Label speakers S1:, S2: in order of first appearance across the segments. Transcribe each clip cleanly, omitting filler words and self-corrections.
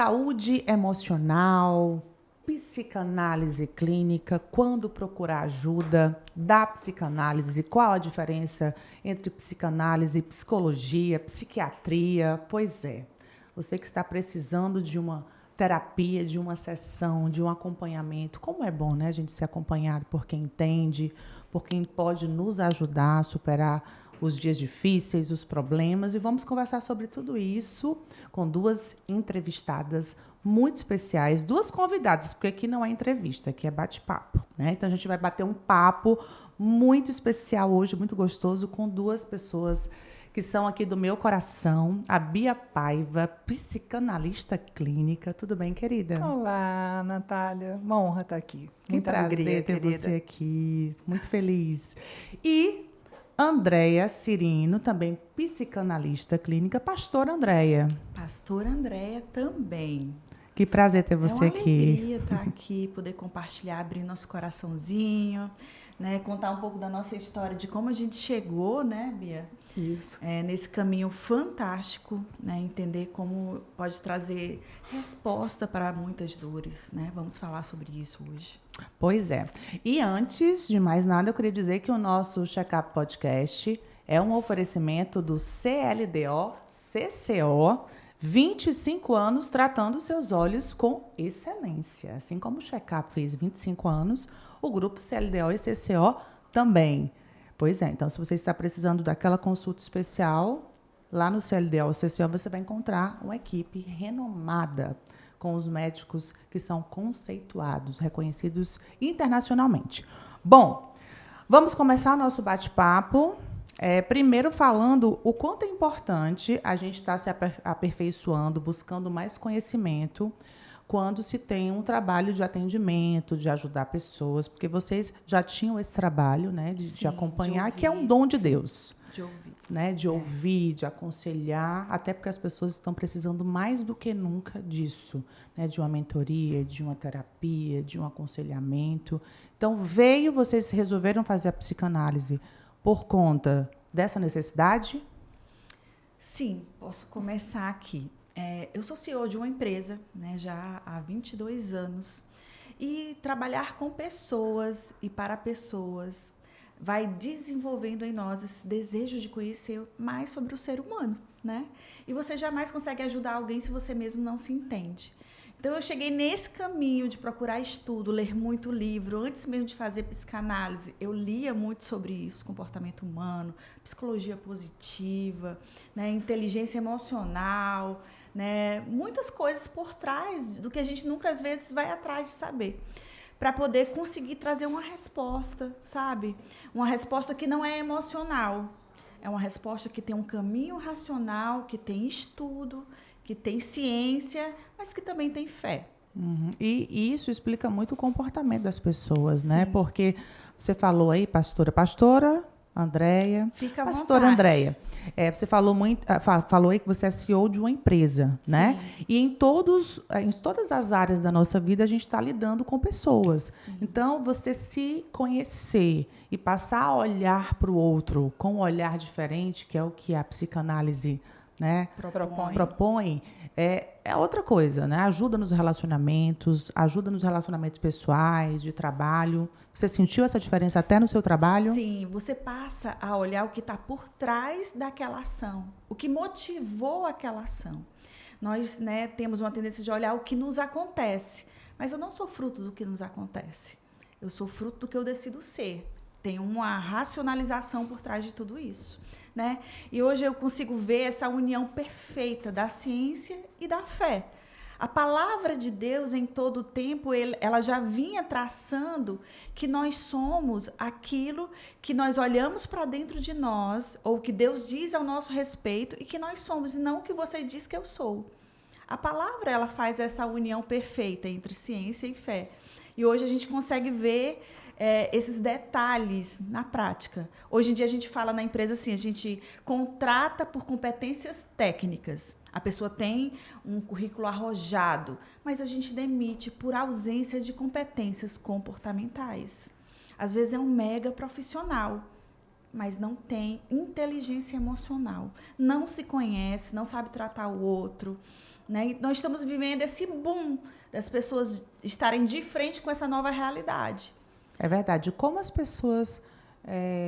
S1: Saúde emocional, psicanálise clínica, quando procurar ajuda da psicanálise, qual a diferença entre psicanálise, psicologia, psiquiatria? Pois é, você que está precisando de uma terapia, de uma sessão, de um acompanhamento, como é bom, né, a gente ser acompanhado por quem entende, por quem pode nos ajudar a superar os dias difíceis, os problemas, e vamos conversar sobre tudo isso com duas entrevistadas muito especiais, duas convidadas, porque aqui não é entrevista, aqui é bate-papo, né? Então a gente vai bater um papo muito especial hoje, muito gostoso, com duas pessoas que são aqui do meu coração, a Bia Paiva, psicanalista clínica. Tudo bem, querida?
S2: Olá, Natália. Uma honra estar aqui.
S1: Muita alegria ter você aqui. Muito feliz. E Andréia Cirino, também psicanalista clínica. Pastora Andréia.
S3: Pastora Andréia também.
S1: Que prazer ter você aqui.
S3: É uma alegria estar aqui, poder compartilhar, abrir nosso coraçãozinho, né, contar um pouco da nossa história, de como a gente chegou, né, Bia?
S2: Isso.
S3: Nesse caminho fantástico, né, entender como pode trazer resposta para muitas dores, né? Vamos falar sobre isso hoje.
S1: Pois é. E antes de mais nada, eu queria dizer que o nosso Check-up Podcast é um oferecimento do CLDO, CCO, 25 anos tratando seus olhos com excelência. Assim como o Check-up fez 25 anos, o grupo CLDO e CCO também. Pois é, então se você está precisando daquela consulta especial, lá no CLDO ou CCO você vai encontrar uma equipe renomada, com os médicos que são conceituados, reconhecidos internacionalmente. Bom, vamos começar o nosso bate-papo. Primeiro falando o quanto é importante a gente estar se aperfeiçoando, buscando mais conhecimento, quando se tem um trabalho de atendimento, de ajudar pessoas, porque vocês já tinham esse trabalho, né, de acompanhar, de ouvir, que é um dom de Deus.
S3: De ouvir.
S1: Né, de ouvir, de aconselhar, até porque as pessoas estão precisando mais do que nunca disso, né, de uma mentoria, de uma terapia, de um aconselhamento. Então, vocês resolveram fazer a psicanálise por conta dessa necessidade?
S3: Sim, posso começar aqui. Eu sou CEO de uma empresa, né, já há 22 anos, e trabalhar com pessoas e para pessoas vai desenvolvendo em nós esse desejo de conhecer mais sobre o ser humano, né? E você jamais consegue ajudar alguém se você mesmo não se entende. Então, eu cheguei nesse caminho de procurar estudo, ler muito livro. Antes mesmo de fazer psicanálise, eu lia muito sobre isso, comportamento humano, psicologia positiva, né, inteligência emocional, né, muitas coisas por trás do que a gente nunca, às vezes, vai atrás de saber, para poder conseguir trazer uma resposta, sabe? Uma resposta que não é emocional. É uma resposta que tem um caminho racional, que tem estudo, que tem ciência, mas que também tem fé.
S1: Uhum. E isso explica muito o comportamento das pessoas,
S3: Sim.
S1: né? Porque você falou aí, pastora Andréia.
S3: Fica à
S1: Pastora
S3: vontade.
S1: Andréia, você falou aí que você é CEO de uma empresa,
S3: Sim.
S1: né? E em todas as áreas da nossa vida a gente está lidando com pessoas.
S3: Sim.
S1: Então, você se conhecer e passar a olhar para o outro com um olhar diferente, que é o que a psicanálise, né, propõe, é outra coisa, né? Ajuda nos relacionamentos pessoais, de trabalho. Você sentiu essa diferença até no seu trabalho?
S3: Sim, você passa a olhar o que está por trás daquela ação, o que motivou aquela ação. Nós, né, temos uma tendência de olhar o que nos acontece, mas eu não sou fruto do que nos acontece. Eu sou fruto do que eu decido ser. Tem uma racionalização por trás de tudo isso, né? E hoje eu consigo ver essa união perfeita da ciência e da fé. A palavra de Deus, em todo o tempo, ela já vinha traçando que nós somos aquilo que nós olhamos para dentro de nós, ou que Deus diz ao nosso respeito, e que nós somos, e não o que você diz que eu sou. A palavra, ela faz essa união perfeita entre ciência e fé. E hoje a gente consegue ver esses detalhes na prática. Hoje em dia a gente fala na empresa assim, a gente contrata por competências técnicas. A pessoa tem um currículo arrojado, mas a gente demite por ausência de competências comportamentais. Às vezes é um mega profissional, mas não tem inteligência emocional. Não se conhece, não sabe tratar o outro, né? E nós estamos vivendo esse boom das pessoas estarem de frente com essa nova realidade.
S1: É verdade. Como as pessoas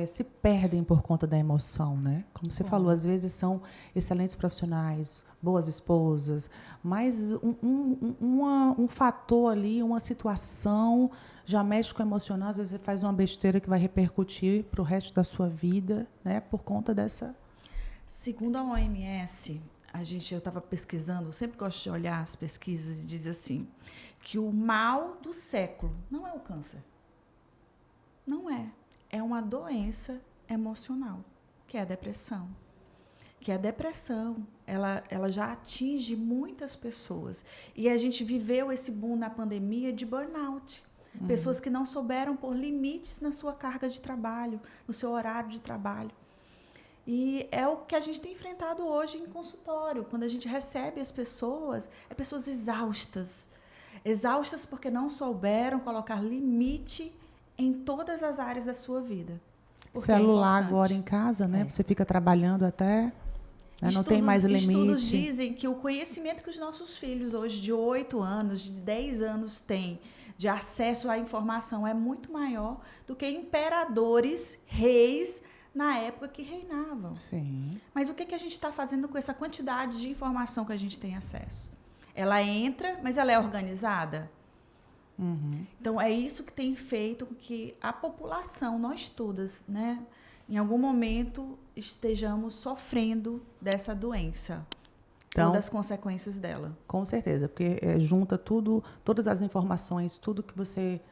S1: se perdem por conta da emoção, né? Como você falou, às vezes são excelentes profissionais, boas esposas, mas um fator ali, uma situação já mexe com o emocional, às vezes você faz uma besteira que vai repercutir para o resto da sua vida, né? Por conta dessa...
S3: Segundo a OMS, eu estava pesquisando, sempre gosto de olhar as pesquisas, e diz assim, que o mal do século não é o câncer. Não é. É uma doença emocional, que é a depressão. Que a depressão, ela já atinge muitas pessoas. E a gente viveu esse boom na pandemia de burnout. Pessoas que não souberam pôr limites na sua carga de trabalho, no seu horário de trabalho. E é o que a gente tem enfrentado hoje em consultório. Quando a gente recebe as pessoas, pessoas exaustas. Exaustas porque não souberam colocar limite em todas as áreas da sua vida.
S1: Celular agora em casa, né? Você fica trabalhando até... não tem mais limite.
S3: Estudos dizem que o conhecimento que os nossos filhos hoje, de 8 anos, de 10 anos, têm de acesso à informação é muito maior do que imperadores, reis, na época que reinavam.
S1: Sim.
S3: Mas o que a gente está fazendo com essa quantidade de informação que a gente tem acesso? Ela entra, mas ela é organizada? Então, é isso que tem feito com que a população, nós todas, né, em algum momento, estejamos sofrendo dessa doença. Então, ou das consequências dela.
S1: Com certeza, porque junta tudo, todas as informações, tudo que você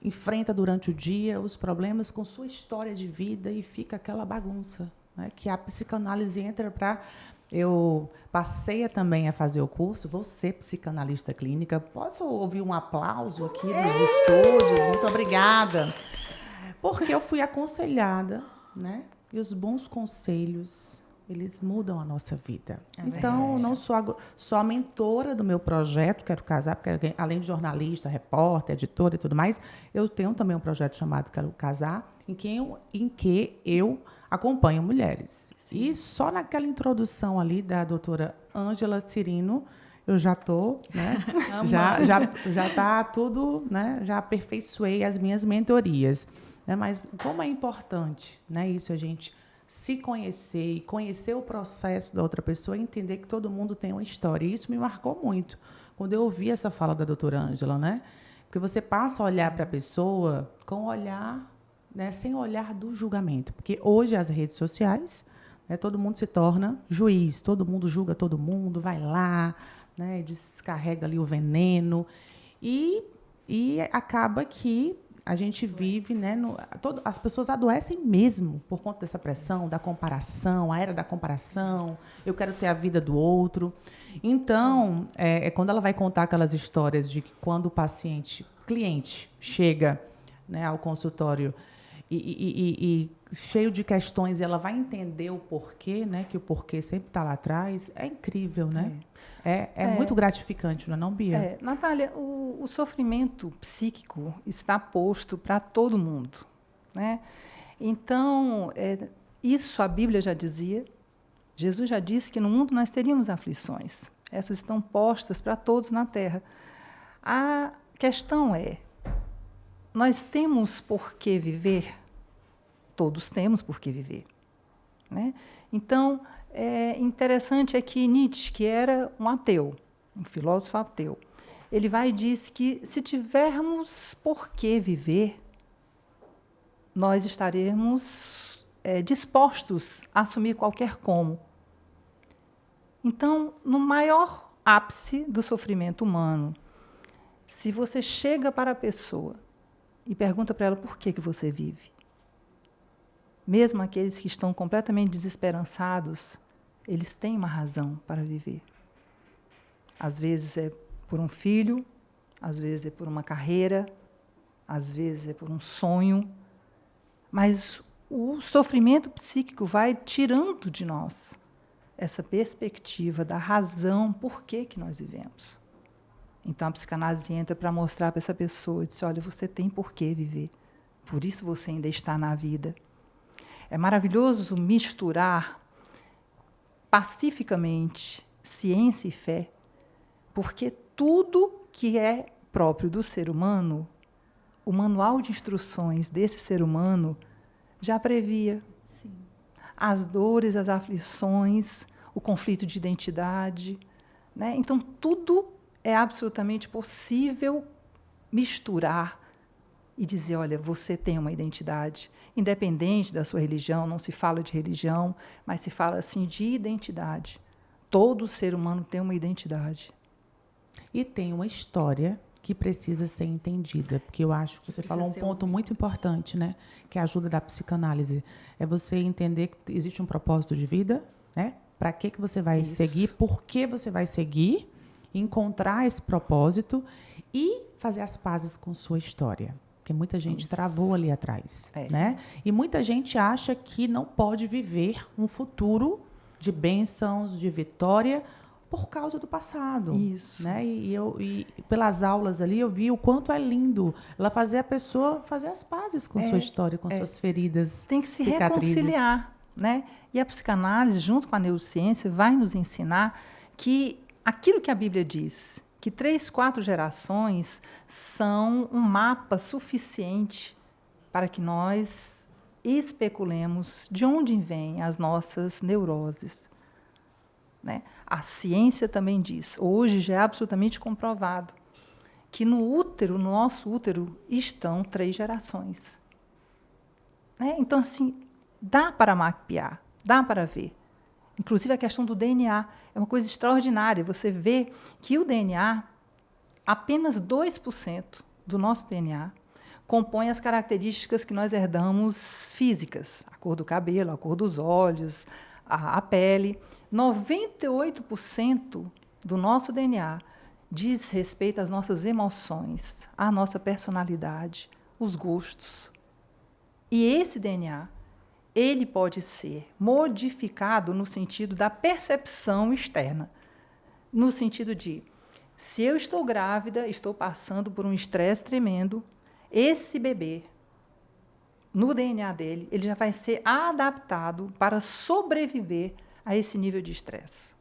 S1: enfrenta durante o dia, os problemas com sua história de vida e fica aquela bagunça, né, que a psicanálise entra para... Eu passei também a fazer o curso, vou ser psicanalista clínica. Posso ouvir um aplauso aqui nos estúdios? Muito obrigada. Porque eu fui aconselhada, né? E os bons conselhos, eles mudam a nossa vida. Então, não sou a mentora do meu projeto, Quero Casar, porque além de jornalista, repórter, editora e tudo mais, eu tenho também um projeto chamado Quero Casar, em que eu acompanho mulheres. Sim. E só naquela introdução ali da doutora Ângela Cirino, eu já estou, né? já está tudo, né? Já aperfeiçoei as minhas mentorias. Né? Mas como é importante, né, isso, a gente se conhecer e conhecer o processo da outra pessoa e entender que todo mundo tem uma história. E isso me marcou muito quando eu ouvi essa fala da doutora Ângela, né? Porque você passa a olhar para a pessoa com o olhar, né, sem olhar do julgamento. Porque hoje as redes sociais, né, todo mundo se torna juiz, todo mundo julga todo mundo, vai lá, né, descarrega ali o veneno. E acaba que a gente vive, né, as pessoas adoecem mesmo por conta dessa pressão, da comparação, a era da comparação, eu quero ter a vida do outro. Então, quando ela vai contar aquelas histórias de que quando o cliente chega, né, ao consultório e cheio de questões, ela vai entender o porquê, né, que o porquê sempre está lá atrás, é incrível, né? É muito gratificante, não é, Bia?
S2: Natália, o sofrimento psíquico está posto para todo mundo, né? Então, isso a Bíblia já dizia, Jesus já disse que no mundo nós teríamos aflições. Essas estão postas para todos na Terra. A questão é, nós temos por que viver? Todos temos por que viver, né? Então, interessante é que Nietzsche, que era um ateu, um filósofo ateu, ele vai e diz que se tivermos por que viver, nós estaremos dispostos a assumir qualquer como. Então, no maior ápice do sofrimento humano, se você chega para a pessoa e pergunta para ela por que você vive, mesmo aqueles que estão completamente desesperançados, eles têm uma razão para viver. Às vezes é por um filho, às vezes é por uma carreira, às vezes é por um sonho, mas o sofrimento psíquico vai tirando de nós essa perspectiva da razão por que nós vivemos. Então a psicanálise entra para mostrar para essa pessoa, diz, olha, você tem por que viver, por isso você ainda está na vida. É maravilhoso misturar pacificamente ciência e fé, Porque tudo que é próprio do ser humano, o manual de instruções desse ser humano já previa.
S3: Sim.
S2: As dores, as aflições, o conflito de identidade, né? Então, tudo é absolutamente possível misturar e dizer, olha, você tem uma identidade, independente da sua religião, não se fala de religião, mas se fala, assim, de identidade. Todo ser humano tem uma identidade.
S1: E tem uma história que precisa ser entendida, porque eu acho que você falou um ponto muito importante, né? Que é a ajuda da psicanálise. É você entender que existe um propósito de vida, né? Para que você vai seguir, por que você vai seguir, encontrar esse propósito e fazer as pazes com sua história. Porque muita gente travou ali atrás, né? E muita gente acha que não pode viver um futuro de bênçãos, de vitória, por causa do passado.
S2: Isso.
S1: Né? E pelas aulas ali, eu vi o quanto é lindo ela fazer a pessoa fazer as pazes com sua história, com suas feridas,
S2: tem que se
S1: cicatrizes.
S2: reconciliar, né? E a psicanálise, junto com a neurociência, vai nos ensinar que aquilo que a Bíblia diz, que 3, 4 gerações são um mapa suficiente para que nós especulemos de onde vêm as nossas neuroses. Né? A ciência também diz, hoje já é absolutamente comprovado, que no útero, no nosso útero, estão 3 gerações. Né? Então, assim, dá para mapear, dá para ver. Inclusive, a questão do DNA é uma coisa extraordinária. Você vê que o DNA, apenas 2% do nosso DNA, compõe as características que nós herdamos físicas. A cor do cabelo, a cor dos olhos, a pele. 98% do nosso DNA diz respeito às nossas emoções, à nossa personalidade, os gostos. E esse DNA, ele pode ser modificado no sentido da percepção externa. No sentido de, se eu estou grávida, estou passando por um estresse tremendo, esse bebê, no DNA dele, ele já vai ser adaptado para sobreviver a esse nível de estresse.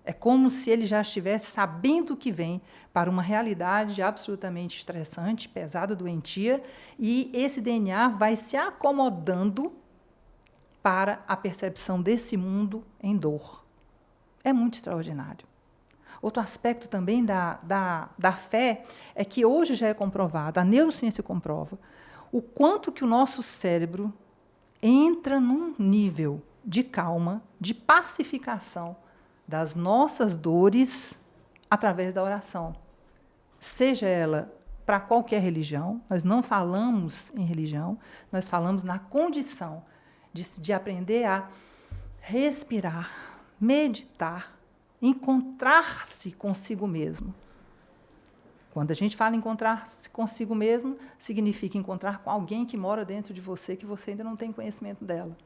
S2: É como se ele já estivesse sabendo que vem para uma realidade absolutamente estressante, pesada, doentia, e esse DNA vai se acomodando para a percepção desse mundo em dor. É muito extraordinário. Outro aspecto também da fé é que hoje já é comprovado, a neurociência comprova, o quanto que o nosso cérebro entra num nível de calma, de pacificação das nossas dores através da oração. Seja ela para qualquer religião, nós não falamos em religião, nós falamos na condição de aprender a respirar, meditar, encontrar-se consigo mesmo. Quando a gente fala em encontrar-se consigo mesmo, significa encontrar com alguém que mora dentro de você, que você ainda não tem conhecimento dela.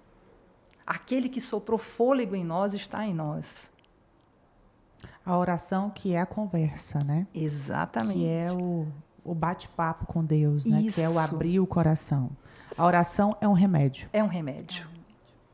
S2: Aquele que soprou fôlego em nós está em nós.
S1: A oração que é a conversa, né?
S2: Exatamente.
S1: Que é o bate-papo com Deus, né?
S2: Isso.
S1: Que é o abrir o coração. A oração é um remédio.
S2: É um remédio.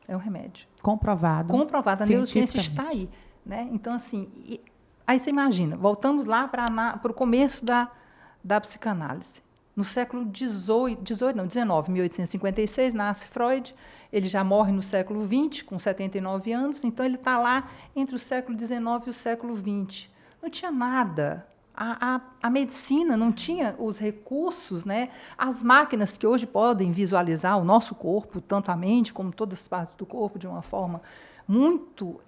S2: É um remédio.
S1: Comprovado.
S2: Comprovado. A neurociência está aí. Né? Então, assim, aí você imagina, voltamos lá para o começo da psicanálise. No século XIX, 1856, nasce Freud, ele já morre no século XX, com 79 anos, então ele está lá entre o século XIX e o século XX. Não tinha nada. A medicina não tinha os recursos, né? As máquinas que hoje podem visualizar o nosso corpo, tanto a mente como todas as partes do corpo, de uma forma muito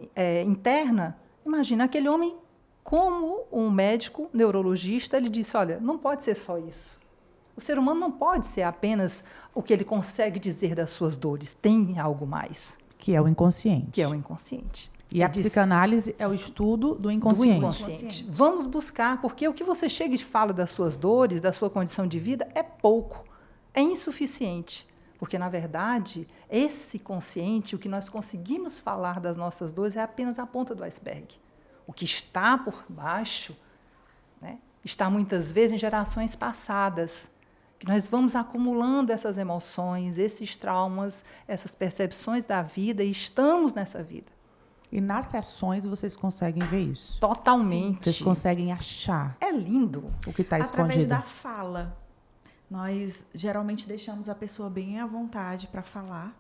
S2: interna. Imagina, aquele homem, como um médico neurologista, ele disse, olha, não pode ser só isso. O ser humano não pode ser apenas o que ele consegue dizer das suas dores. Tem algo mais.
S1: Que é o inconsciente.
S2: Que é o inconsciente.
S1: E a psicanálise é o estudo do inconsciente.
S2: Do inconsciente. Vamos buscar, porque o que você chega e fala das suas dores, da sua condição de vida, é pouco, é insuficiente. Porque, na verdade, esse consciente, o que nós conseguimos falar das nossas dores, é apenas a ponta do iceberg. O que está por baixo, né, está muitas vezes em gerações passadas, que nós vamos acumulando essas emoções, esses traumas, essas percepções da vida, e estamos nessa vida.
S1: E nas sessões vocês conseguem ver isso?
S2: Totalmente.
S1: Vocês conseguem achar
S2: É lindo.
S1: o que está
S3: Através
S1: escondido?
S3: da fala. Nós geralmente deixamos a pessoa bem à vontade para falar,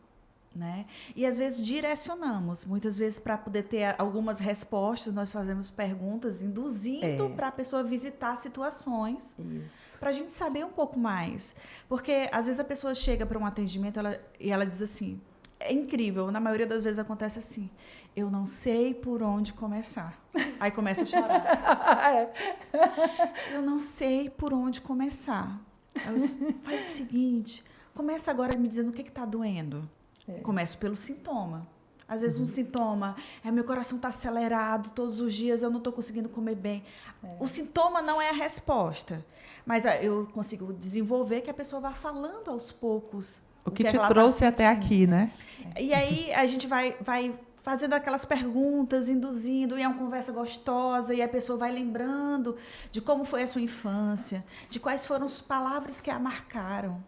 S3: né? E às vezes direcionamos. Muitas vezes, para poder ter algumas respostas, nós fazemos perguntas, induzindo para a pessoa visitar situações,
S2: Isso.
S3: para a gente saber um pouco mais. Porque às vezes a pessoa chega para um atendimento e ela diz assim, é incrível, na maioria das vezes acontece assim, eu não sei por onde começar. Aí começa a chorar. Eu não sei por onde começar. Faz o seguinte, começa agora me dizendo o que está doendo. Começo pelo sintoma. Às vezes um sintoma é meu coração está acelerado todos os dias, eu não estou conseguindo comer bem. O sintoma não é a resposta, mas eu consigo desenvolver que a pessoa vá falando aos poucos
S1: O que te
S3: ela tá
S1: trouxe até
S3: sentindo.
S1: aqui, né?
S3: E aí a gente vai fazendo aquelas perguntas, induzindo, e é uma conversa gostosa, e a pessoa vai lembrando de como foi a sua infância, de quais foram as palavras que a marcaram.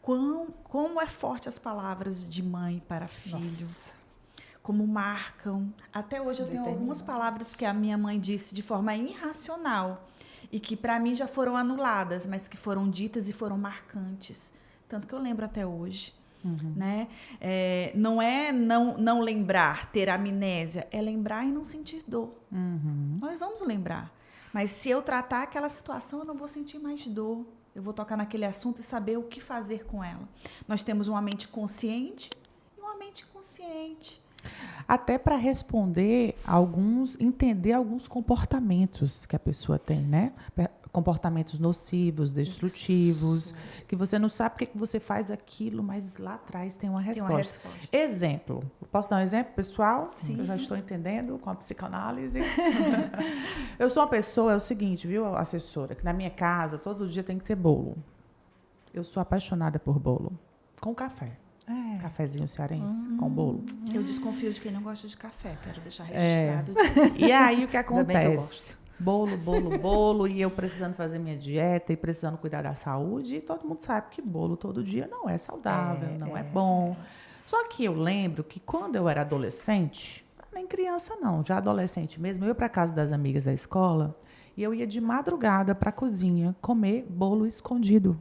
S3: Como é forte as palavras de mãe para filho.
S2: Nossa.
S3: Como marcam. Até hoje eu tenho algumas palavras que a minha mãe disse de forma irracional e que para mim já foram anuladas, mas que foram ditas e foram marcantes. Tanto que eu lembro até hoje. Né? Não é não lembrar, ter amnésia, é lembrar e não sentir dor. Nós vamos lembrar. Mas se eu tratar aquela situação, eu não vou sentir mais dor. Eu vou tocar naquele assunto e saber o que fazer com ela. Nós temos uma mente consciente e uma mente inconsciente.
S1: Até para entender alguns comportamentos que a pessoa tem, né? Comportamentos nocivos, destrutivos, que você não sabe porque que você faz aquilo, mas lá atrás tem uma resposta. Exemplo. Posso dar um exemplo, pessoal?
S3: Sim,
S1: eu já estou entendendo com a psicanálise. Eu sou uma pessoa, é o seguinte, viu, assessora, que na minha casa todo dia tem que ter bolo. Eu sou apaixonada por bolo. Com café. Cafezinho cearense, com bolo.
S3: Eu desconfio de quem não gosta de café, quero deixar registrado.
S1: E aí o que
S2: Ainda bem que eu
S1: acontece?
S2: gosto.
S1: Bolo, e eu precisando fazer minha dieta e precisando cuidar da saúde, e todo mundo sabe que bolo todo dia não é saudável, não é bom. Só que eu lembro que quando eu era adolescente, nem criança não, já adolescente mesmo, eu ia para casa das amigas da escola e eu ia de madrugada para a cozinha comer bolo escondido.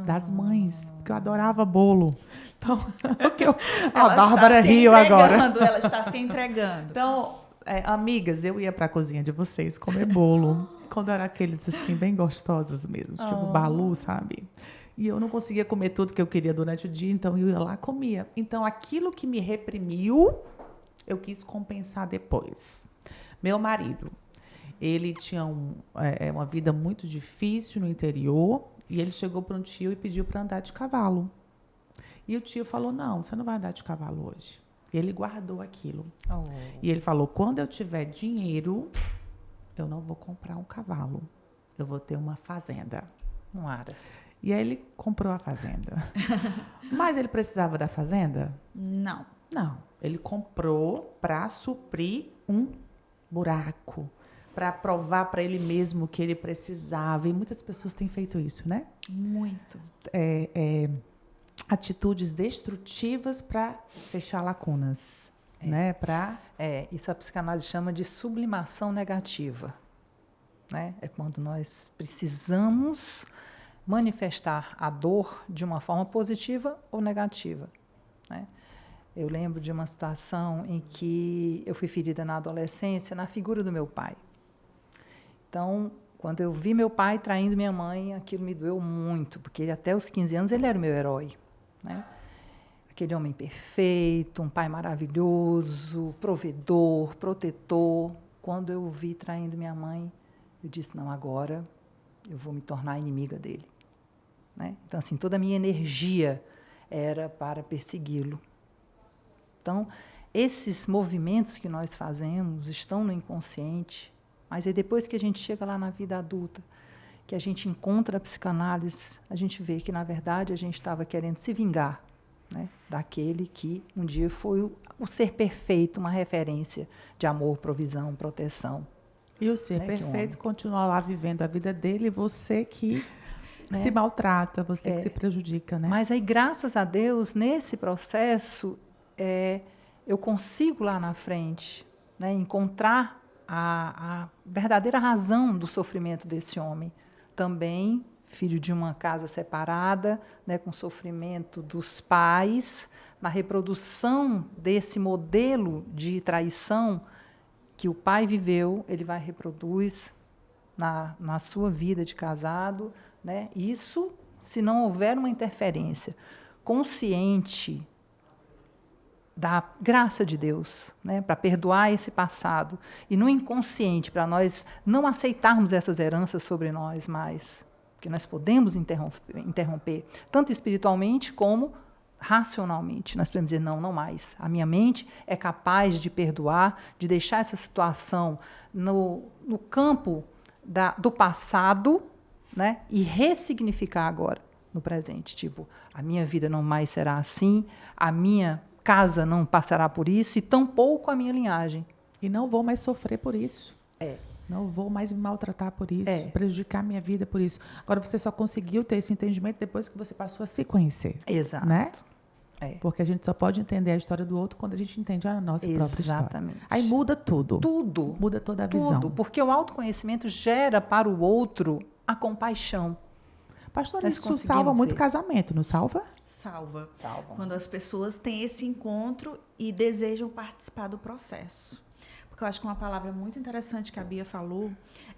S1: Das mães, porque eu adorava bolo. Então, a Bárbara riu agora.
S3: Ela está se entregando.
S1: Então, amigas, eu ia para a cozinha de vocês comer bolo, quando eram aqueles assim, bem gostosos mesmo, tipo balu, sabe? E eu não conseguia comer tudo que eu queria durante o dia, então eu ia lá e comia. Então, aquilo que me reprimiu, eu quis compensar depois. Meu marido, ele tinha uma vida muito difícil no interior, e ele chegou para um tio e pediu para andar de cavalo. E o tio falou, não, você não vai andar de cavalo hoje. E ele guardou aquilo. E ele falou, quando eu tiver dinheiro, eu não vou comprar um cavalo. Eu vou ter uma fazenda.
S2: Um Aras.
S1: E aí ele comprou a fazenda. Mas ele precisava da fazenda?
S3: Não.
S1: Não. Ele comprou para suprir um buraco, para provar para ele mesmo que ele precisava. E muitas pessoas têm feito isso, né?
S3: Muito.
S1: Atitudes destrutivas para fechar lacunas, né?
S2: Isso a psicanálise chama de sublimação negativa, né? É quando nós precisamos manifestar a dor de uma forma positiva ou negativa, né? Eu lembro de uma situação em que eu fui ferida na adolescência na figura do meu pai. Então, quando eu vi meu pai traindo minha mãe, aquilo me doeu muito, porque até os 15 anos ele era o meu herói, né? Aquele homem perfeito, um pai maravilhoso, provedor, protetor. Quando eu o vi traindo minha mãe, eu disse, não, agora eu vou me tornar inimiga dele, né? Então, assim, toda a minha energia era para persegui-lo. Então, esses movimentos que nós fazemos estão no inconsciente, mas aí depois que a gente chega lá na vida adulta, que a gente encontra a psicanálise, a gente vê que, na verdade, a gente estava querendo se vingar, né, daquele que um dia foi o ser perfeito, uma referência de amor, provisão, proteção.
S1: E o ser perfeito continua lá vivendo a vida dele, e você que se maltrata, você que se prejudica, né?
S2: Mas aí, graças a Deus, nesse processo, eu consigo lá na frente, né, encontrar a verdadeira razão do sofrimento desse homem. Também filho de uma casa separada, né, com sofrimento dos pais, na reprodução desse modelo de traição que o pai viveu, ele vai reproduz na sua vida de casado, né? Isso se não houver uma interferência consciente da graça de Deus, né, para perdoar esse passado, e no inconsciente, para nós não aceitarmos essas heranças sobre nós mais, porque nós podemos interromper tanto espiritualmente como racionalmente. Nós podemos dizer, não mais. A minha mente é capaz de perdoar, de deixar essa situação no campo do passado, né, e ressignificar agora, no presente. Tipo, a minha vida não mais será assim, a minha casa não passará por isso, e tampouco a minha linhagem.
S1: E não vou mais sofrer por isso.
S2: É.
S1: Não vou mais me maltratar por isso,
S2: É.
S1: prejudicar minha vida por isso. Agora, você só conseguiu ter esse entendimento depois que você passou a se conhecer.
S2: Exato.
S1: Né?
S2: É.
S1: Porque a gente só pode entender a história do outro quando a gente entende a nossa própria história.
S2: Exatamente.
S1: Aí muda tudo.
S2: Tudo.
S1: Muda toda a visão.
S2: Tudo. Porque o autoconhecimento gera para o outro a compaixão.
S1: Pastor,
S2: Nós
S1: isso
S2: conseguimos
S1: salva muito
S2: ver.
S1: casamento, não salva?
S3: Salva.
S2: Salvam.
S3: Quando as pessoas têm esse encontro e desejam participar do processo. Porque eu acho que uma palavra muito interessante que a Bia falou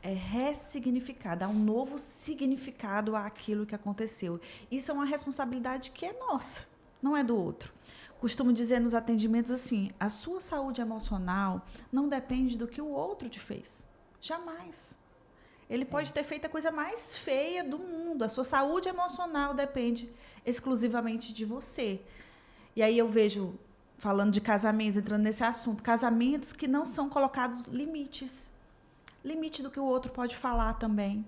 S3: é ressignificar, dar um novo significado àquilo que aconteceu. Isso é uma responsabilidade que é nossa, não é do outro. Costumo dizer nos atendimentos assim, a sua saúde emocional não depende do que o outro te fez. Jamais. Ele pode ter feito a coisa mais feia do mundo. A sua saúde emocional depende exclusivamente de você. E aí eu vejo, falando de casamentos, entrando nesse assunto, casamentos que não são colocados limites. Limite do que o outro pode falar também.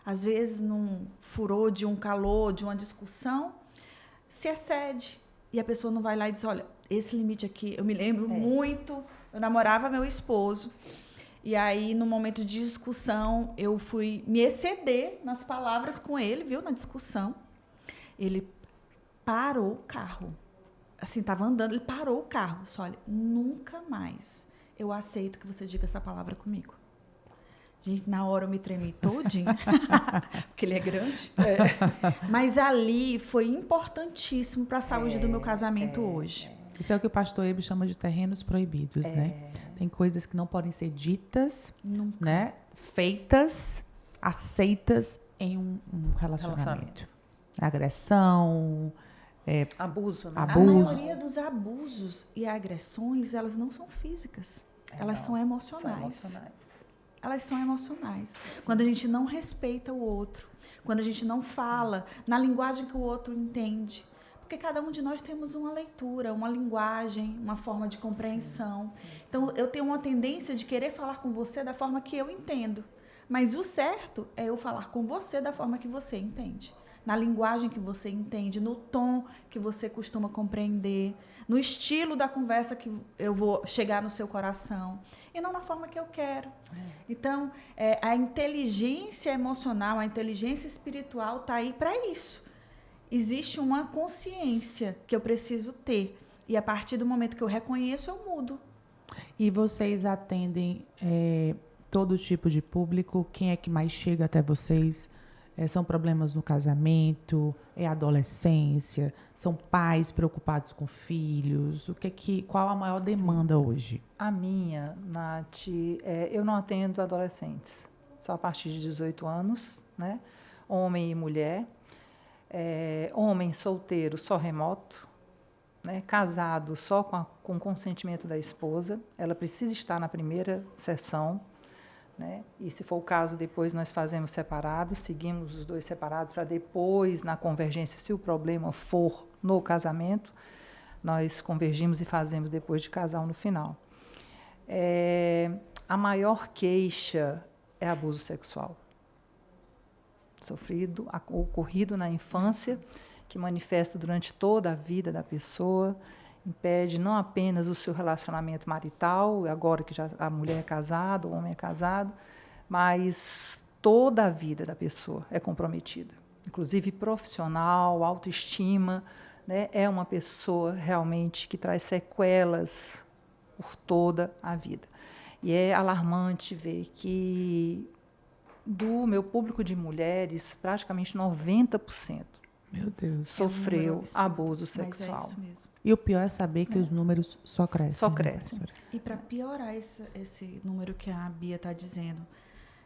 S3: Às vezes, num furor de um calor, de uma discussão, se excede. E a pessoa não vai lá e diz, olha, esse limite aqui, eu me lembro muito, eu namorava meu esposo, e aí, no momento de discussão, eu fui me exceder nas palavras com ele, viu, na discussão. Ele parou o carro. Assim, estava andando, ele parou o carro. Disse, olha, nunca mais eu aceito que você diga essa palavra comigo. Gente, na hora eu me tremi todinha, porque ele é grande. Mas ali foi importantíssimo para a saúde do meu casamento hoje.
S1: Isso é o que o pastor Ebe chama de terrenos proibidos, né? Tem coisas que não podem ser ditas,
S3: Nunca.
S1: né? Feitas, aceitas em um relacionamento. Agressão,
S2: Abuso, né?
S1: Abuso.
S3: A maioria dos abusos e agressões, elas não são físicas. Elas são emocionais. Elas são emocionais. Sim. Quando a gente não respeita o outro, quando a gente não fala na linguagem que o outro entende. Porque cada um de nós temos uma leitura, uma linguagem, uma forma de compreensão. Sim. Então, eu tenho uma tendência de querer falar com você da forma que eu entendo. Mas o certo é eu falar com você da forma que você entende. Na linguagem que você entende, no tom que você costuma compreender, no estilo da conversa que eu vou chegar no seu coração, e não na forma que eu quero. Então, a inteligência emocional, a inteligência espiritual está aí para isso. Existe uma consciência que eu preciso ter, e a partir do momento que eu reconheço, eu mudo.
S1: E vocês atendem todo tipo de público? Quem é que mais chega até vocês? São problemas no casamento? É adolescência? São pais preocupados com filhos? Qual a maior demanda hoje?
S2: A minha, Nath, eu não atendo adolescentes, só a partir de 18 anos, né? Homem e mulher. Homem solteiro, só remoto, né? Casado só com consentimento da esposa. Ela precisa estar na primeira sessão. Né? E, se for o caso, depois nós fazemos separados, seguimos os dois separados para depois, na convergência, se o problema for no casamento, nós convergimos e fazemos depois de casal no final. A maior queixa é abuso sexual. Sofrido, ocorrido na infância, que manifesta durante toda a vida da pessoa, impede não apenas o seu relacionamento marital, agora que já a mulher é casada, o homem é casado, mas toda a vida da pessoa é comprometida, inclusive profissional, autoestima, né, é uma pessoa realmente que traz sequelas por toda a vida. E é alarmante ver que do meu público de mulheres, praticamente 90%
S1: Meu Deus.
S2: sofreu
S3: absurdo,
S2: abuso
S3: Mas
S2: sexual.
S3: é isso mesmo.
S1: E o pior é saber que os números só crescem.
S2: Só
S1: né,
S2: crescem.
S1: professora?
S3: E para piorar esse número que a Bia está dizendo,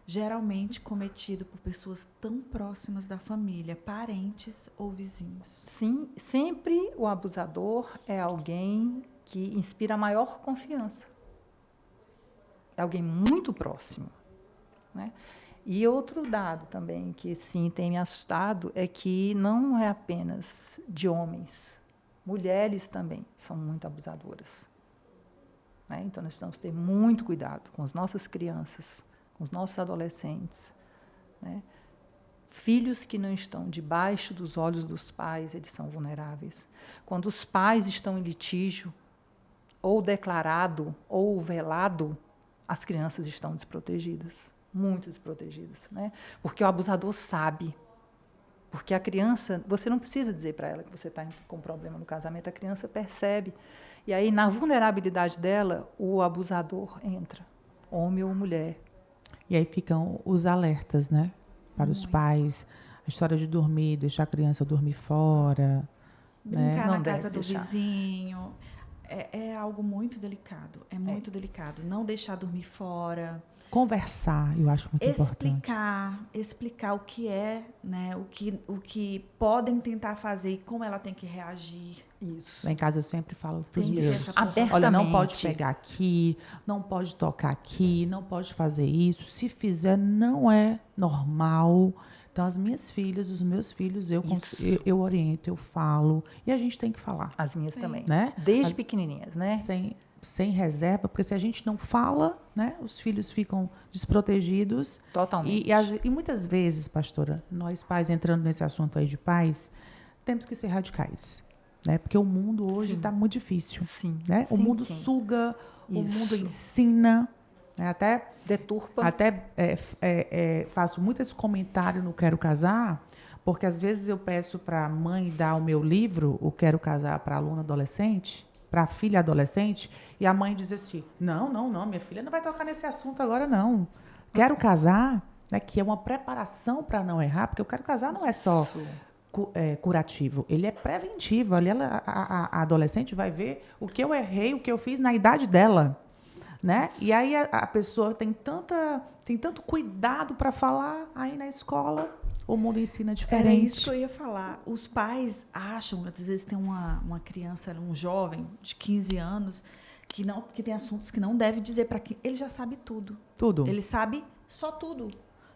S3: geralmente cometido por pessoas tão próximas da família, parentes ou vizinhos.
S2: Sim, sempre o abusador é alguém que inspira maior confiança. É alguém muito próximo, né? E outro dado também que sim tem me assustado é que não é apenas de homens, mulheres também são muito abusadoras, né? Então nós precisamos ter muito cuidado com as nossas crianças, com os nossos adolescentes, né? Filhos que não estão debaixo dos olhos dos pais, eles são vulneráveis. Quando os pais estão em litígio, ou declarado, ou velado, as crianças estão desprotegidas, muito desprotegidas, né? Porque o abusador sabe. Porque a criança, você não precisa dizer para ela que você está com problema no casamento, a criança percebe. E aí, na vulnerabilidade dela, o abusador entra, homem ou mulher.
S1: E aí ficam os alertas, né? Para os pais. A história de dormir, deixar a criança dormir fora.
S3: Brincar
S2: Não
S3: na
S2: deve
S3: casa do
S2: deixar.
S3: vizinho. É algo muito delicado. É muito delicado. Não deixar dormir fora.
S1: Conversar, eu acho muito importante.
S3: Explicar o que é, né? O que podem tentar fazer e como ela tem que reagir.
S2: Isso.
S1: Lá em casa eu sempre falo para os
S3: Tem que ter
S1: meus.
S3: essa
S2: Abertamente.
S1: Olha, não pode pegar aqui, não pode tocar aqui, não pode fazer isso. Se fizer, não é normal. Então, as minhas filhas, os meus filhos,
S2: Isso.
S1: eu oriento, eu falo. E a gente tem que falar,
S2: As minhas
S3: Sim.
S2: também.
S1: né?
S2: Desde
S1: As-
S2: pequenininhas, né?
S1: Sem reserva, porque se a gente não fala, né, os filhos ficam desprotegidos.
S2: Totalmente.
S1: E muitas vezes, pastora, nós pais, entrando nesse assunto aí de pais, temos que ser radicais. Né? Porque o mundo hoje
S2: Sim.
S1: está muito difícil.
S2: Sim.
S1: Né? O
S2: Sim,
S1: mundo
S2: sim.
S1: suga, o
S2: Isso.
S1: mundo ensina. Né?
S2: Deturpa.
S1: Faço muito esse comentário no Quero Casar, porque às vezes eu peço para a mãe dar o meu livro, o Quero Casar, para a aluna adolescente, para a filha adolescente, e a mãe diz assim, não, minha filha não vai tocar nesse assunto agora, não. Quero Casar, né, que é uma preparação para não errar, porque o Quero Casar não é só
S2: Isso.
S1: curativo, ele é preventivo. Ali a adolescente vai ver o que eu errei, o que eu fiz na idade dela. Né? E aí a pessoa tem tanto cuidado para falar, aí na escola o mundo ensina diferente.
S3: Era isso que eu ia falar. Os pais acham, às vezes tem uma criança, um jovem de 15 anos, que tem assuntos que não deve dizer para quem. Ele já sabe tudo.
S1: Tudo.
S3: Ele sabe só tudo.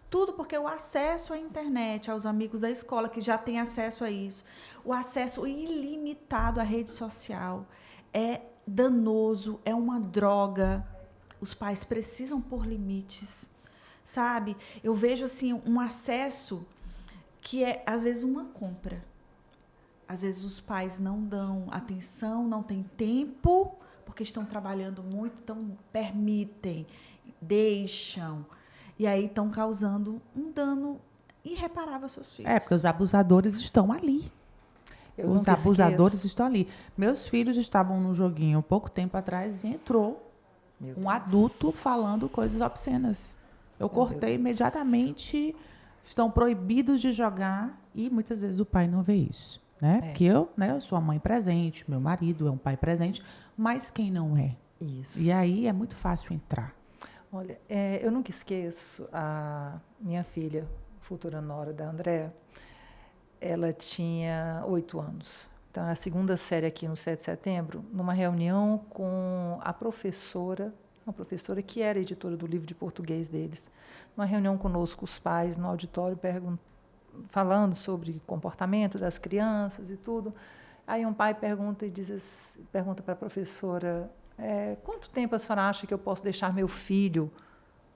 S3: Tudo porque o acesso à internet, aos amigos da escola que já têm acesso a isso, o acesso ilimitado à rede social é danoso, é uma droga. Os pais precisam pôr limites, sabe? Eu vejo assim um acesso que é às vezes uma compra. Às vezes os pais não dão atenção, não têm tempo, porque estão trabalhando muito, então permitem, deixam. E aí estão causando um dano irreparável aos seus filhos.
S1: Porque os abusadores estão ali.
S2: Eu
S1: Os
S2: nunca
S1: abusadores
S2: esqueço.
S1: estão ali. Meus filhos estavam no joguinho pouco tempo atrás e entrou
S2: Meu
S1: um
S2: Deus.
S1: adulto falando coisas obscenas. Eu
S2: Meu
S1: cortei
S2: Deus.
S1: imediatamente. Estão proibidos de jogar e muitas vezes o pai não vê isso. Né? Porque eu sou a mãe presente, meu marido é um pai presente, mas quem não é?
S2: Isso.
S1: E aí é muito fácil entrar.
S2: Olha, eu nunca esqueço a minha filha, futura nora da Andréa, ela tinha 8 anos. Então, na segunda série aqui no 7 de setembro, numa reunião com a professora, uma professora que era editora do livro de português deles, uma reunião conosco, os pais, no auditório, falando sobre comportamento das crianças e tudo. Aí um pai pergunta para a professora, quanto tempo a senhora acha que eu posso deixar meu filho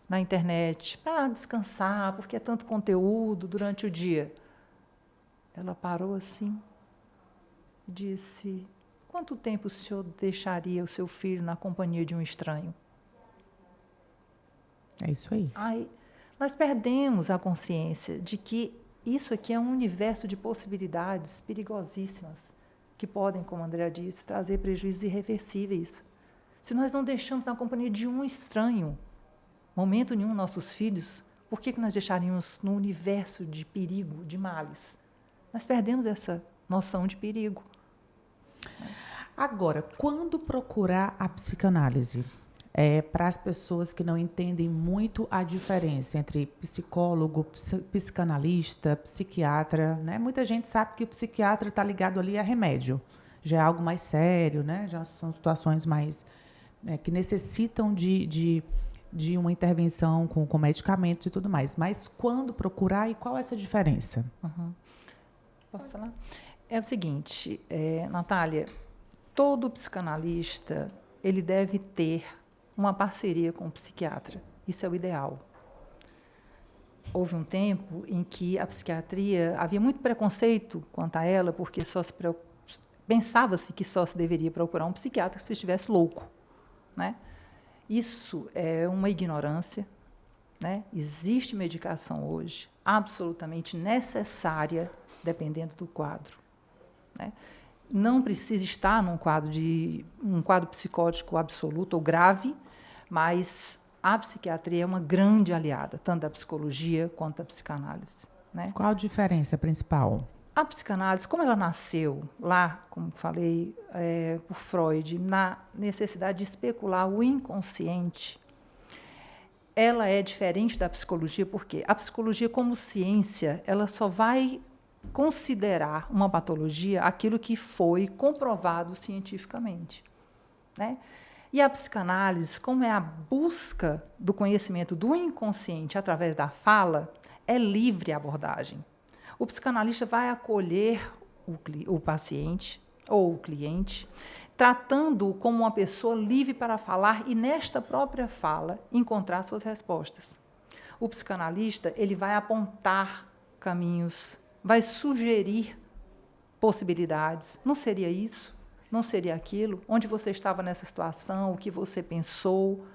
S2: na internet para descansar, porque é tanto conteúdo durante o dia? Ela parou assim e disse, quanto tempo o senhor deixaria o seu filho na companhia de um estranho?
S1: É isso aí.
S2: Aí, nós perdemos a consciência de que isso aqui é um universo de possibilidades perigosíssimas. que podem, como a Andrea disse, trazer prejuízos irreversíveis. Se nós não deixamos na companhia de um estranho, momento nenhum, nossos filhos, por que nós deixaríamos no universo de perigo, de males? Nós perdemos essa noção de perigo.
S1: Agora, quando procurar a psicanálise? Para as pessoas que não entendem muito a diferença entre psicólogo, psicanalista, psiquiatra, né? Muita gente sabe que o psiquiatra está ligado ali a remédio. Já é algo mais sério, né? Já são situações mais que necessitam de uma intervenção com medicamentos e tudo mais. Mas quando procurar e qual é essa diferença?
S2: Uhum. Posso falar? É o seguinte, Natália, todo psicanalista ele deve ter uma parceria com o psiquiatra. Isso é o ideal. Houve um tempo em que a psiquiatria, havia muito preconceito quanto a ela, porque pensava-se que só se deveria procurar um psiquiatra se estivesse louco, né? Isso é uma ignorância, né? Existe medicação hoje absolutamente necessária, dependendo do quadro, né? Não precisa estar num quadro psicótico absoluto ou grave, mas a psiquiatria é uma grande aliada, tanto da psicologia quanto da psicanálise, né?
S1: Qual a diferença principal?
S2: A psicanálise, como ela nasceu lá, como falei, por Freud, na necessidade de especular o inconsciente, ela é diferente da psicologia, porque a psicologia, como ciência, ela só vai considerar uma patologia aquilo que foi comprovado cientificamente, né? E a psicanálise, como é a busca do conhecimento do inconsciente através da fala, é livre a abordagem. O psicanalista vai acolher o paciente ou o cliente, tratando-o como uma pessoa livre para falar e, nesta própria fala, encontrar suas respostas. O psicanalista ele vai apontar caminhos, vai sugerir possibilidades. Não seria isso? Não seria aquilo? Onde você estava nessa situação? O que você pensou?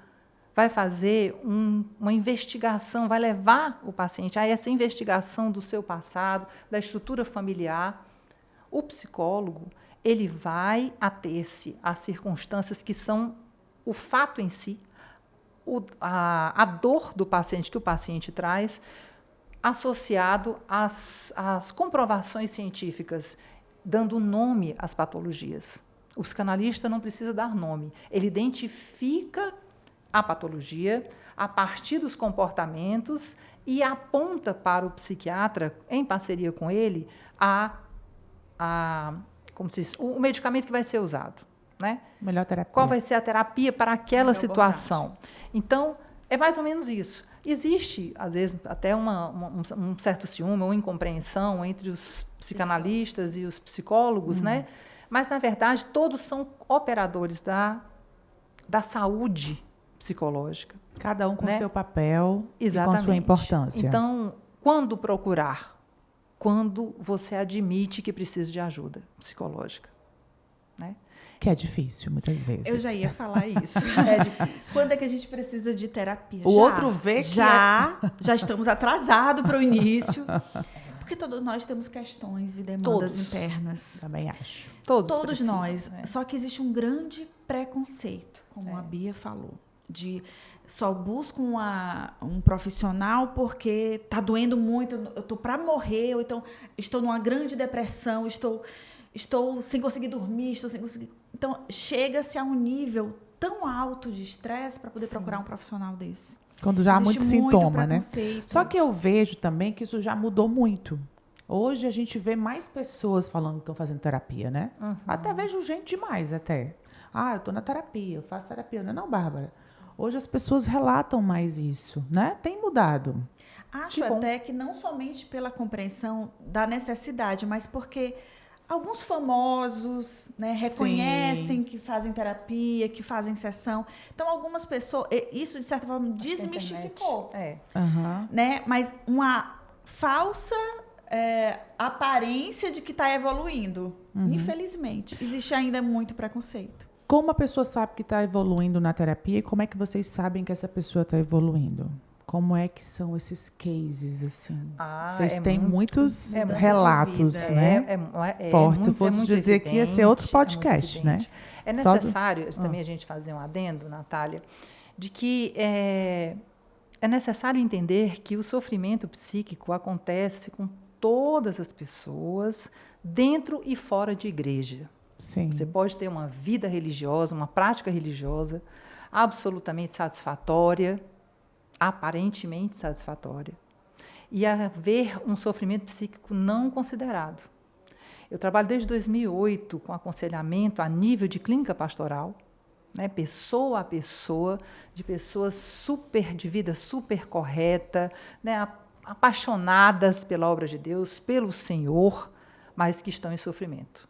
S2: Vai fazer uma investigação, vai levar o paciente a essa investigação do seu passado, da estrutura familiar. O psicólogo, ele vai ater-se às circunstâncias que são o fato em si, a dor do paciente que o paciente traz, associado às comprovações científicas, dando nome às patologias. O psicanalista não precisa dar nome, ele identifica a patologia a partir dos comportamentos e aponta para o psiquiatra, em parceria com ele, como se diz, o medicamento que vai ser usado, né?
S1: Melhor terapia.
S2: Qual vai ser a terapia para aquela situação? Então, é mais ou menos isso. Existe, às vezes, até um certo ciúme ou incompreensão entre os psicanalistas e os psicólogos, né? Mas, na verdade, todos são operadores da saúde psicológica.
S1: Cada um com
S2: né?
S1: seu papel
S2: Exatamente.
S1: e com sua importância.
S2: Então, quando procurar? Quando você admite que precisa de ajuda psicológica, né?
S1: Que é difícil, muitas vezes.
S3: Eu já ia falar isso.
S2: É difícil.
S3: Quando é que a gente precisa de terapia?
S1: O outro vê que
S3: já estamos atrasados para o início. Porque todos nós temos questões e demandas internas.
S1: Também acho.
S2: Todos
S3: precisam, nós.
S2: né?
S3: Só que existe um grande preconceito, como a Bia falou, de só busco um profissional porque está doendo muito, eu estou para morrer, ou então estou numa grande depressão, estou sem conseguir dormir, estou sem conseguir... Então, chega-se a um nível tão alto de estresse para poder procurar um profissional desse.
S1: Quando já há muito sintoma, né?
S3: Preconceito.
S1: Só que eu vejo também que isso já mudou muito. Hoje a gente vê mais pessoas falando que estão fazendo terapia, né?
S2: Uhum.
S1: Até vejo gente demais, até. Eu estou na terapia, eu faço terapia. Não, Bárbara? Hoje as pessoas relatam mais isso, né? Tem mudado.
S3: Acho até que não somente pela compreensão da necessidade, mas porque alguns famosos, né, reconhecem que fazem terapia, que fazem sessão. Então, algumas pessoas... Isso, de certa forma, desmistificou. Né? Mas uma falsa aparência de que está evoluindo. Infelizmente. Existe ainda muito preconceito.
S1: Como a pessoa sabe que está evoluindo na terapia e como é que vocês sabem que essa pessoa está evoluindo? Como é que são esses cases, assim?
S2: Ah,
S1: Vocês têm
S2: muito-
S1: muitos
S3: mudança de
S1: relatos,
S3: vida.
S1: né? Forte. Se fosse dizer que ia ser outro podcast, né?
S2: É
S1: Só do-
S2: necessário também a gente fazer um adendo, Natália, de que é necessário entender que o sofrimento psíquico acontece com todas as pessoas, dentro e fora de igreja.
S1: Sim.
S2: Você pode ter uma vida religiosa, uma prática religiosa absolutamente satisfatória, aparentemente satisfatória, e haver um sofrimento psíquico não considerado. Eu trabalho desde 2008 com aconselhamento a nível de clínica pastoral, né, pessoa a pessoa, de pessoas de vida super correta, né, apaixonadas pela obra de Deus, pelo Senhor, mas que estão em sofrimento.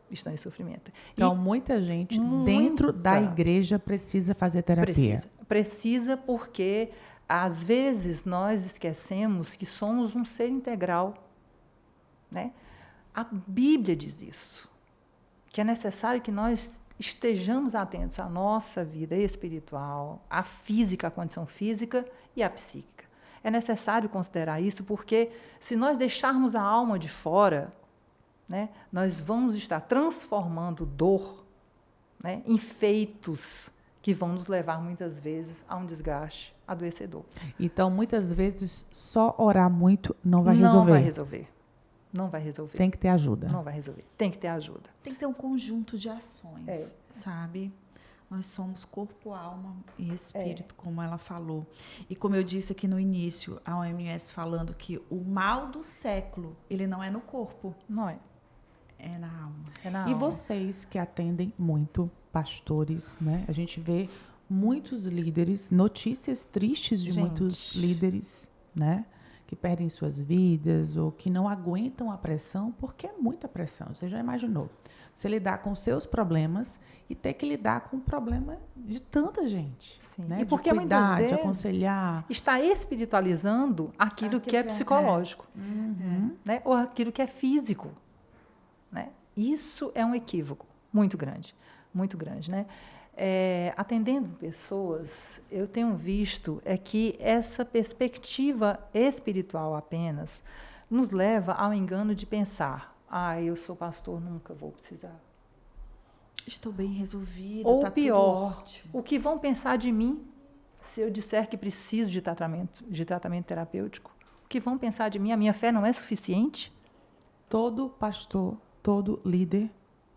S2: Estão em sofrimento.
S1: Então, muita gente
S2: muita-
S1: dentro da igreja precisa fazer terapia.
S2: Precisa porque, às vezes, nós esquecemos que somos um ser integral. Né? A Bíblia diz isso, que é necessário que nós estejamos atentos à nossa vida espiritual, à física, à condição física e à psíquica. É necessário considerar isso porque, se nós deixarmos a alma de fora, né, nós vamos estar transformando dor, né, em feitos que vão nos levar, muitas vezes, a um desgaste adoecedor.
S1: Então, muitas vezes, só orar muito não vai resolver.
S2: Não vai resolver. Não vai resolver.
S1: Tem que ter ajuda.
S2: Não vai resolver. Tem que ter ajuda.
S3: Tem que ter um conjunto de ações, sabe? Nós somos corpo, alma e espírito, como ela falou. E como eu disse aqui no início, a OMS falando que o mal do século, ele não é no corpo,
S2: Não é.
S3: é na alma.
S2: É na
S1: E
S2: alma.
S1: vocês que atendem muito pastores, né? A gente vê muitos líderes, notícias tristes de
S2: Gente.
S1: muitos líderes, né? Que perdem suas vidas ou que não aguentam a pressão, porque é muita pressão. Você já imaginou? Você lidar com seus problemas e ter que lidar com o problema de tanta gente.
S2: Sim.
S1: Né?
S2: E porque
S1: de
S2: muitas
S1: cuidar, de
S2: vezes
S1: aconselhar.
S2: está espiritualizando aquilo que é psicológico, né? Ou aquilo que é físico. Né? Isso é um equívoco muito grande, né? Atendendo pessoas, eu tenho visto que essa perspectiva espiritual apenas nos leva ao engano de pensar: eu sou pastor, nunca vou precisar.
S3: Estou bem resolvido,
S2: Ou
S3: tá
S2: pior,
S3: tudo ótimo.
S2: o que vão pensar de mim se eu disser que preciso de tratamento terapêutico? O que vão pensar de mim? A minha fé não é suficiente?
S1: Todo pastor, todo líder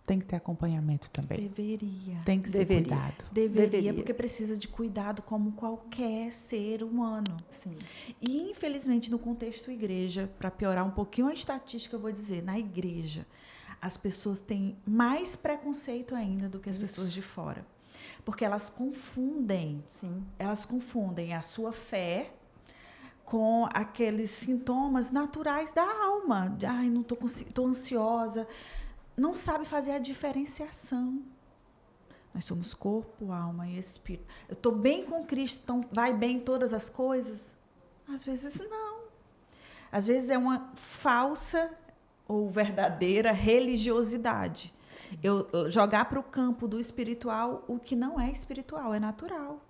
S1: tem que ter acompanhamento também.
S3: Deveria.
S1: Tem que ser
S2: Deveria.
S1: cuidado.
S3: Deveria, porque precisa de cuidado como qualquer ser humano.
S2: Sim.
S3: E, infelizmente, no contexto igreja, para piorar um pouquinho a estatística, eu vou dizer, na igreja, as pessoas têm mais preconceito ainda do que as pessoas de fora. Porque elas confundem a sua fé com aqueles sintomas naturais da alma. Não tô ansiosa. Não sabe fazer a diferenciação. Nós somos corpo, alma e espírito. Eu estou bem com Cristo, então vai bem em todas as coisas? Às vezes não. Às vezes é uma falsa ou verdadeira religiosidade. Eu jogar para o campo do espiritual o que não é espiritual, é natural.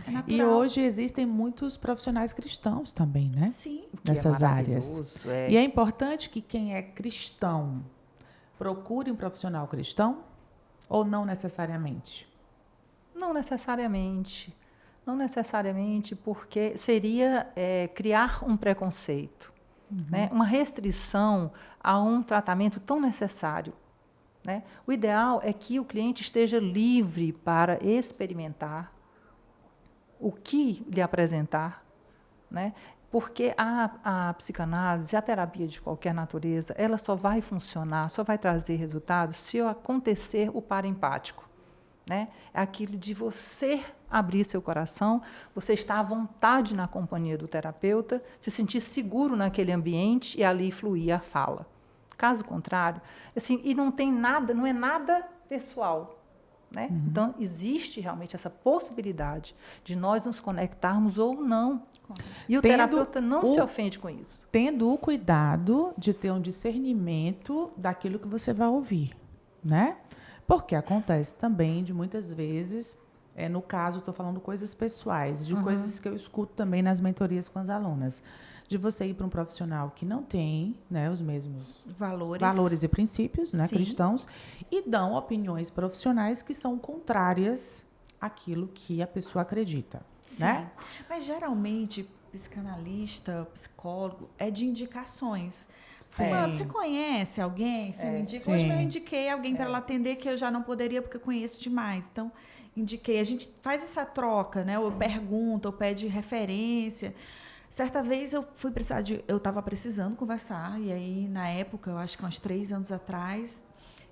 S3: É natural.
S1: E hoje existem muitos profissionais cristãos também, né?
S3: Sim.
S1: Nessas áreas.
S2: É.
S1: E é importante que quem é cristão procure um profissional cristão ou não necessariamente?
S2: Não necessariamente. Não necessariamente, porque seria criar um preconceito, né? Uma restrição a um tratamento tão necessário. Né? O ideal é que o cliente esteja livre para experimentar o que lhe apresentar, né? Porque a psicanálise, a terapia de qualquer natureza, ela só vai funcionar, só vai trazer resultados se acontecer o parempático. Né? É aquilo de você abrir seu coração, você estar à vontade na companhia do terapeuta, se sentir seguro naquele ambiente e ali fluir a fala. Caso contrário, assim, e não tem nada, não é nada pessoal. Né? Então, existe realmente essa possibilidade de nós nos conectarmos ou não. E o terapeuta não se ofende com isso.
S1: Tendo o cuidado de ter um discernimento daquilo que você vai ouvir, né? Porque acontece também de muitas vezes No caso, estou falando coisas pessoais, de coisas que eu escuto também nas mentorias com as alunas. De você ir para um profissional que não tem, né, os mesmos valores e princípios, né, cristãos, e dão opiniões profissionais que são contrárias àquilo que a pessoa acredita. Né?
S3: Mas, geralmente, psicanalista, psicólogo, é de indicações. Você conhece alguém? Você me indica? Hoje eu indiquei alguém para ela atender que eu já não poderia porque eu conheço demais. Então, indiquei. A gente faz essa troca, né? Ou pergunta, ou pede referência. Certa vez eu fui precisar eu estava precisando conversar, e aí, na época, eu acho que uns 3 anos atrás,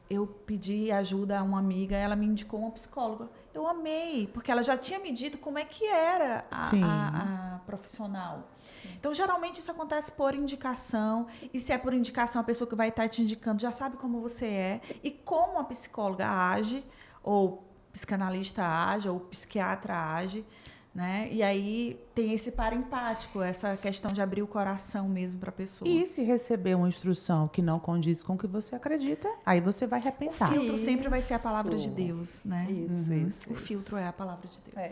S3: eu pedi ajuda a uma amiga, ela me indicou uma psicóloga. Eu amei, porque ela já tinha me dito como é que era a profissional. Então, geralmente, isso acontece por indicação, e se é por indicação, a pessoa que vai estar te indicando já sabe como você é, e como a psicóloga age, ou psicanalista age, ou psiquiatra age, né? E aí tem esse par empático, essa questão de abrir o coração mesmo para a pessoa.
S1: E se receber uma instrução que não condiz com o que você acredita, aí você vai repensar.
S3: O filtro sempre vai ser a palavra de Deus, né?
S2: Isso.
S3: O filtro é a palavra de Deus.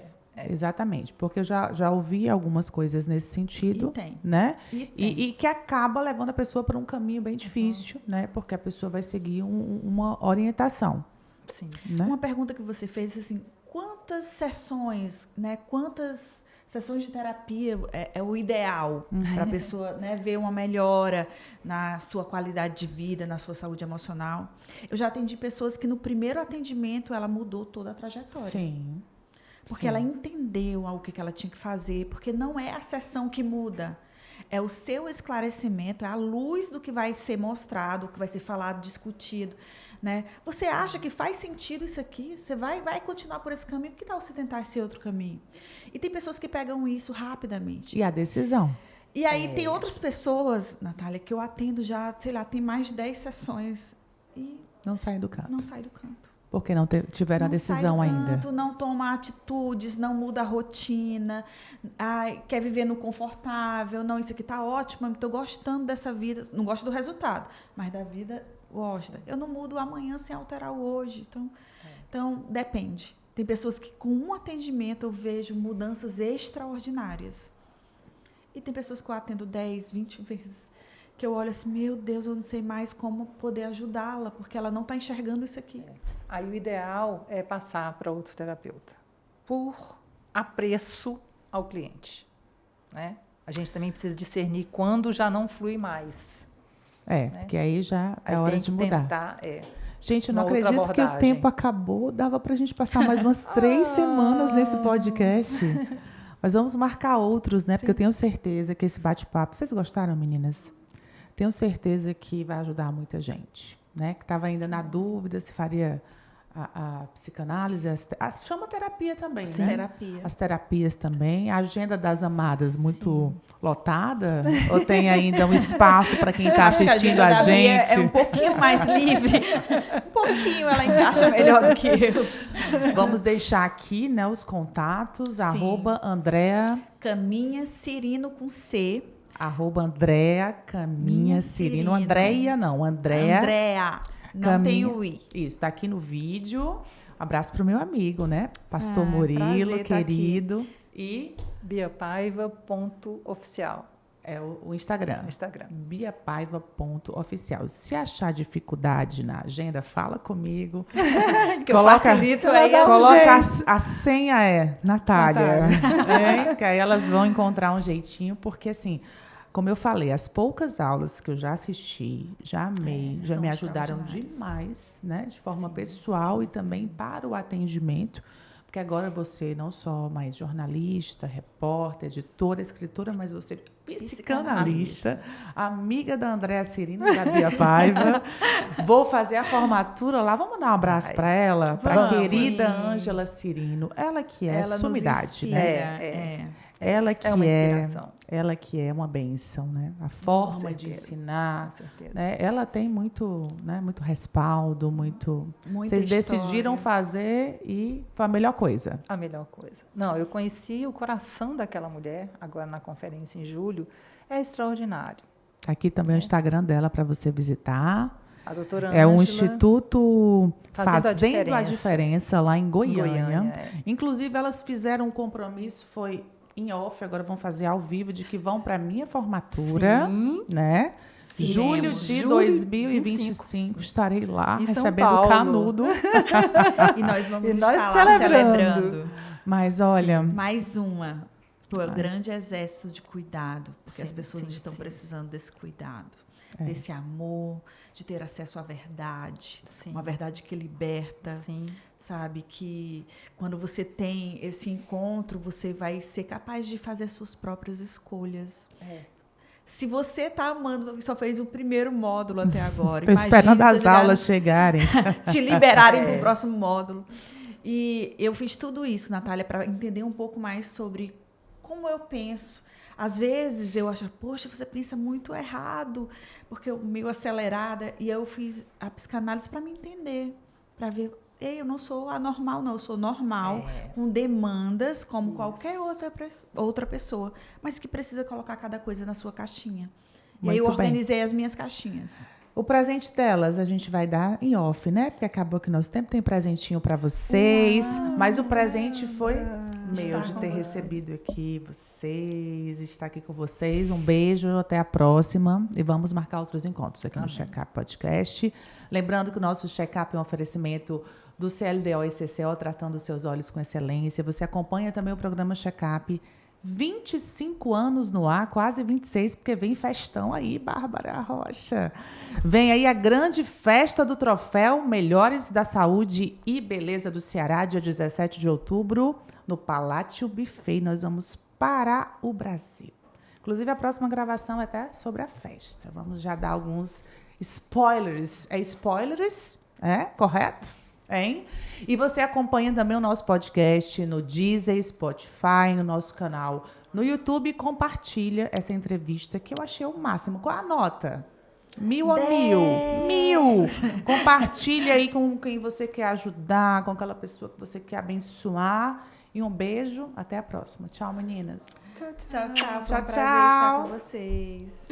S1: Exatamente, porque eu já ouvi algumas coisas nesse sentido, né? E que acaba levando a pessoa para um caminho bem difícil, né? Porque a pessoa vai seguir uma orientação.
S2: Sim.
S1: Né?
S3: Uma pergunta que você fez, assim, quantas sessões, né? Quantas sessões de terapia é o ideal para a pessoa, né, ver uma melhora na sua qualidade de vida, na sua saúde emocional? Eu já atendi pessoas que no primeiro atendimento ela mudou toda a trajetória.
S1: Sim.
S3: Porque ela entendeu o que ela tinha que fazer, porque não é a sessão que muda, é o seu esclarecimento, é a luz do que vai ser mostrado, o que vai ser falado, discutido, né? Você acha que faz sentido isso aqui? Você vai continuar por esse caminho? Que tal você tentar esse outro caminho? E tem pessoas que pegam isso rapidamente.
S1: E a decisão.
S3: E aí tem outras pessoas, Natália, que eu atendo já, sei lá, tem mais de 10 sessões e
S1: não sai do canto.
S3: Não sai do canto.
S1: Porque não tiveram a decisão ainda.
S3: Não toma atitudes, não muda a rotina, quer viver no confortável. Não, isso aqui está ótimo, estou gostando dessa vida. Não gosto do resultado, mas da vida gosta. Eu não mudo amanhã sem alterar o hoje. Então, depende. Tem pessoas que com um atendimento eu vejo mudanças extraordinárias. E tem pessoas que eu atendo 10, 20 vezes, que eu olho assim, meu Deus, eu não sei mais como poder ajudá-la, porque ela não está enxergando isso aqui.
S2: Aí o ideal é passar para outro terapeuta, por apreço ao cliente, né? A gente também precisa discernir quando já não flui mais. Né?
S1: Porque aí já é hora de mudar.
S2: Tentar,
S1: gente, eu não acredito que o tempo acabou. Dava para a gente passar mais umas 3 semanas nesse podcast. Mas vamos marcar outros, né? Sim. Porque eu tenho certeza que esse bate-papo... Vocês gostaram, meninas? Tenho certeza que vai ajudar muita gente, né? Que estava ainda na dúvida se faria a psicanálise, chama terapia também,
S3: Sim,
S1: né?
S3: Terapia.
S1: As terapias também. A agenda das amadas muito lotada? Ou tem ainda um espaço para quem está assistindo a gente?
S3: É um pouquinho mais livre. Um pouquinho ela encaixa melhor do que eu.
S1: Vamos deixar aqui, né, os contatos. Sim. @Andrea
S3: Caminha Cirino com C.
S1: @Andrea Caminha Cirino. Andréia não, Andrea.
S3: Não tem o I.
S1: Isso, está aqui no vídeo. Abraço para o meu amigo, né? Pastor Murilo, querido. E
S2: biapaiva.oficial.
S1: É o Instagram. biapaiva.oficial. Se achar dificuldade na agenda, fala comigo.
S3: Que eu facilito aí.
S1: Coloca a senha Natália. Que aí elas vão encontrar um jeitinho, porque assim... Como eu falei, as poucas aulas que eu já assisti, já amei, já me ajudaram demais, né? De forma pessoal e também para o atendimento. Porque agora você não só mais jornalista, repórter, editora, escritora, mas você psicanalista, amiga da Andrea Cirino e da Bia Paiva. Vou fazer a formatura lá. Vamos dar um abraço para ela, para a querida Ângela Cirino. Ela que é sumidade, né? Ela que
S2: uma inspiração.
S1: Ela que é uma bênção, né? A forma de ensinar, né? Ela tem muito, né? Muito respaldo, muita Vocês decidiram fazer e foi a melhor coisa.
S2: A melhor coisa. Não, eu conheci o coração daquela mulher agora na conferência em julho. É extraordinário.
S1: Aqui também o Instagram dela para você visitar.
S2: A doutora
S1: É um
S2: Ângela,
S1: instituto
S2: Fazendo a
S1: Fazendo a
S2: Diferença.
S1: Diferença lá em Goiânia.
S2: é.
S1: Inclusive, elas fizeram um compromisso, foi em off, agora vão fazer ao vivo, de que vão para a minha formatura,
S2: Sim.
S1: né?
S3: Sim.
S1: Julho de
S2: Julho
S1: 2025, estarei lá
S2: Em São
S1: recebendo
S2: Paulo.
S1: canudo.
S3: E nós vamos
S2: E nós
S3: estar lá
S2: celebrando.
S3: celebrando.
S1: Mas olha,
S3: Mais uma. Pô, grande exército de cuidado, porque as
S2: Sim,
S3: pessoas
S2: sim,
S3: estão
S2: sim.
S3: precisando desse cuidado, desse amor, de ter acesso à verdade,
S2: Sim.
S3: uma verdade que liberta,
S2: Sim.
S3: sabe? Que quando você tem esse encontro, você vai ser capaz de fazer suas próprias escolhas. Se você está amando, só fez o primeiro módulo até agora,
S1: estou esperando
S3: imagine
S1: as
S3: se eu
S1: aulas chegarem.
S3: te liberarem para o próximo módulo. E eu fiz tudo isso, Natália, para entender um pouco mais sobre como eu penso. Às vezes eu acho, poxa, você pensa muito errado, porque eu meio acelerada. E eu fiz a psicanálise para me entender, para ver, ei, eu não sou anormal, não, eu sou normal, com demandas como qualquer outra pessoa, mas que precisa colocar cada coisa na sua caixinha. E aí eu
S1: Muito bem.
S3: organizei as minhas caixinhas.
S1: O presente delas a gente vai dar em off, né? Porque acabou que nosso tempo tem presentinho para vocês. Mas o presente foi meu
S3: Estar
S1: de
S3: com
S1: ter
S3: você.
S1: recebido aqui vocês, estar aqui com vocês. Um beijo, até a próxima. E vamos marcar outros encontros aqui no Check-up Podcast. Lembrando que o nosso Check-up é um oferecimento do CLDO e CCO, tratando os seus olhos com excelência. Você acompanha também o programa Check-up. 25 anos no ar, quase 26, porque vem festão aí, Bárbara Rocha. Vem aí a grande festa do troféu Melhores da Saúde e Beleza do Ceará, dia 17 de outubro, no Palacio Buffet. Nós vamos para o Brasil. Inclusive, a próxima gravação é até sobre a festa. Vamos já dar alguns spoilers. É spoilers? É? Correto? Hein? E você acompanha também o nosso podcast no Deezer, Spotify, no nosso canal no YouTube. Compartilha essa entrevista que eu achei o máximo. Qual a nota? 1000 a 1000? 1000! Compartilha aí com quem você quer ajudar, com aquela pessoa que você quer abençoar. E um beijo. Até a próxima. Tchau, meninas.
S3: Tchau, tchau. Foi um
S1: Tchau,
S3: prazer
S1: tchau.
S3: estar com vocês.